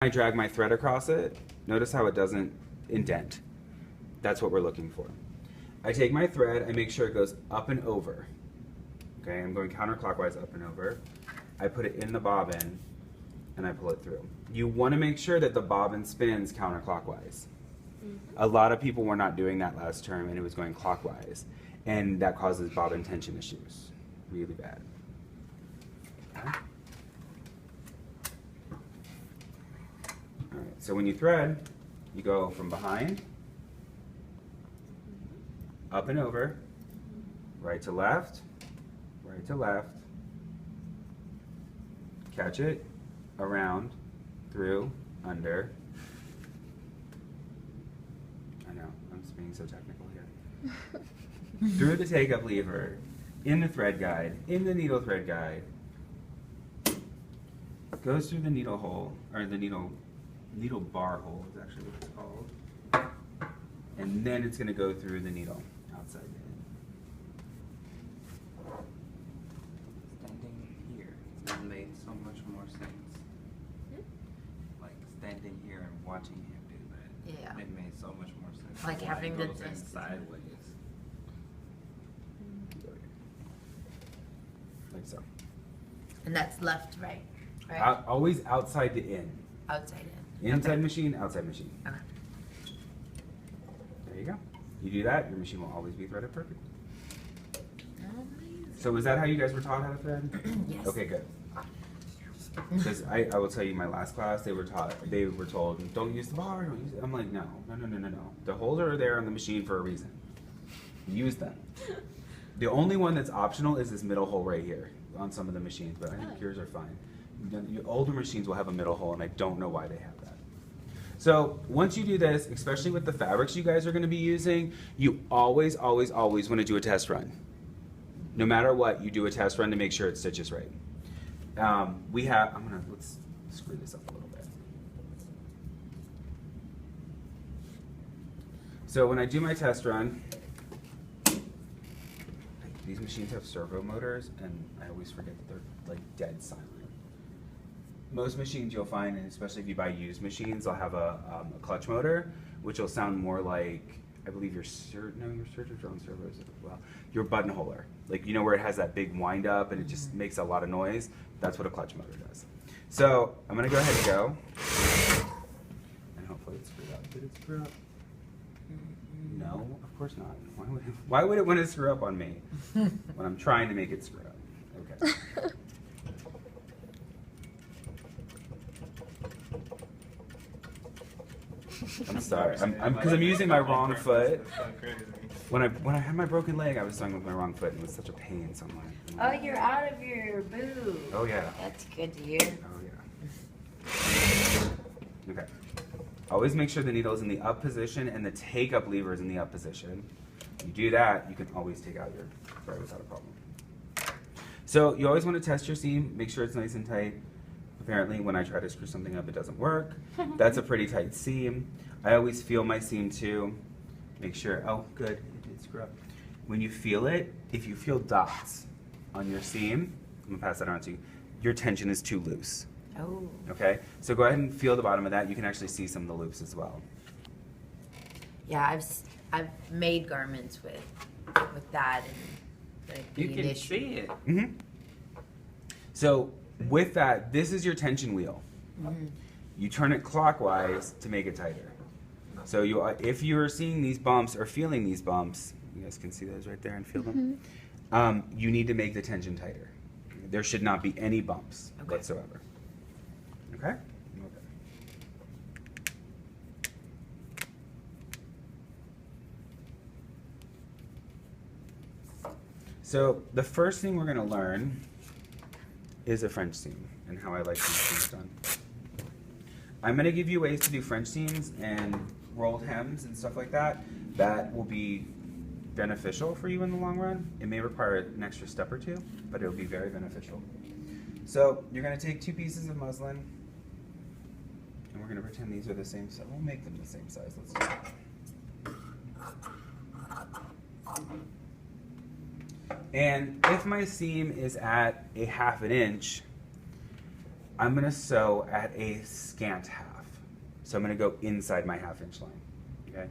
I drag my thread across it, notice how it doesn't indent. That's what we're looking for. I take my thread, I make sure it goes up and over. Okay, I'm going counterclockwise up and over. I put it in the bobbin and I pull it through. You want to make sure that the bobbin spins counterclockwise. A lot of people were not doing that last term and it was going clockwise. And that causes bobbin tension issues. Really bad. Okay. All right, so when you thread, you go from behind, up and over, right to left, catch it, around, through, under. I know, I'm just being so technical here. Through the take-up lever, in the thread guide, in the needle thread guide, goes through the needle hole, or the needle bar hole is actually what it's called. And then it's going to go through the needle, outside in. Standing here, that made so much more sense. Like standing here and watching him do that. Yeah. It made so much more sense. Like Why having it the goes in distance. sideways. Like so. And that's left, right? Always outside to in. Outside in. Inside Okay. machine, outside machine. Okay. There you go. You do that, your machine will always be threaded perfect. Amazing. So is that how you guys were taught how to thread? Yes. Okay, good. Because I will tell you, my last class, they were told, don't use the bar, don't use it. I'm like, no. The holes are there on the machine for a reason. Use them. The only one that's optional is this middle hole right here on some of the machines, but I think yours are fine. Your older machines will have a middle hole, and I don't know why they have that. So once you do this, especially with the fabrics you guys are going to be using, you always want to do a test run. No matter what, you do a test run to make sure it stitches right. Let's screw this up a little bit. So when I do my test run, these machines have servo motors, and I always forget that they're like dead silent. Most machines you'll find, and especially if you buy used machines, they'll have a clutch motor, which will sound more like, I believe your Surgeon servos as well. Your buttonholer, like you know where it has that big wind up and it just makes a lot of noise. That's what a clutch motor does. So I'm gonna go ahead and go, and hopefully it's screwed up. Did it screw up? No, of course not. Why would it want to screw up on me when I'm trying to make it screw up? Okay. I'm sorry. Because I'm using my wrong foot. When I had my broken leg, I was sewing with my wrong foot, and it was such a pain. So I'm like, Oh, you're out of your boo. oh yeah. That's good to hear. Oh yeah. Okay. Always make sure the needle is in the up position and the take-up lever is in the up position. You do that, you can always take out your thread without a problem. So you always want to test your seam, make sure it's nice and tight. Apparently, when I try to screw something up, it doesn't work. That's a pretty tight seam. I always feel my seam too. Make sure, oh good, it did screw up. When you feel it, if you feel dots on your seam, I'm gonna pass that on to you, your tension is too loose. Oh. Okay, so go ahead and feel the bottom of that. You can actually see some of the loops as well. Yeah, I've made garments with that and You can see it. Mm-hmm. So with that, this is your tension wheel. You turn it clockwise to make it tighter. So if you're seeing these bumps or feeling these bumps, you guys can see those right there and feel them, you need to make the tension tighter. There should not be any bumps whatsoever. Okay? So the first thing we're going to learn is a French seam and how I like these seams done. I'm going to give you ways to do French seams and rolled hems and stuff like that. That will be beneficial for you in the long run. It may require an extra step or two, but it will be very beneficial. So you're going to take 2 pieces of muslin, and we're going to pretend these are the same size. We'll make them the same size. Let's do that. And if my seam is at a 1/2 inch, I'm going to sew at a scant half. So I'm gonna go inside my 1/2 inch line, okay?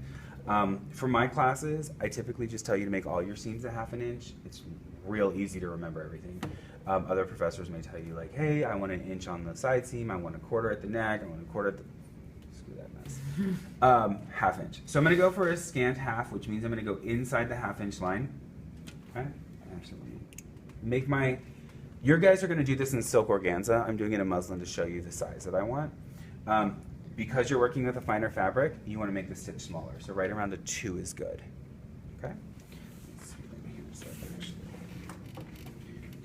For my classes, I typically just tell you to make all your seams a 1/2 inch. It's real easy to remember everything. Other professors may tell you like, hey, I want 1 inch on the side seam, I want 1/4 at the neck, I want 1/4 at the, screw that mess. 1/2 inch. So I'm gonna go for a scant half, which means I'm gonna go inside the 1/2 inch line. Okay, actually, let me make my, your guys are gonna do this in silk organza. I'm doing it in muslin to show you the size that I want. Because you're working with a finer fabric, you wanna make the stitch smaller. So right around a 2 is good, okay? Let's see if I can hear this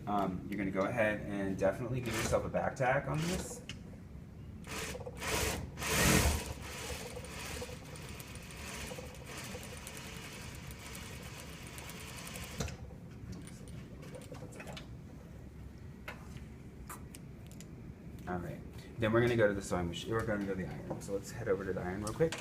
actually. You're gonna go ahead and definitely give yourself a back tack on this. All right, then we're gonna go to the sewing machine. We're gonna go to the iron. So let's head over to the iron real quick.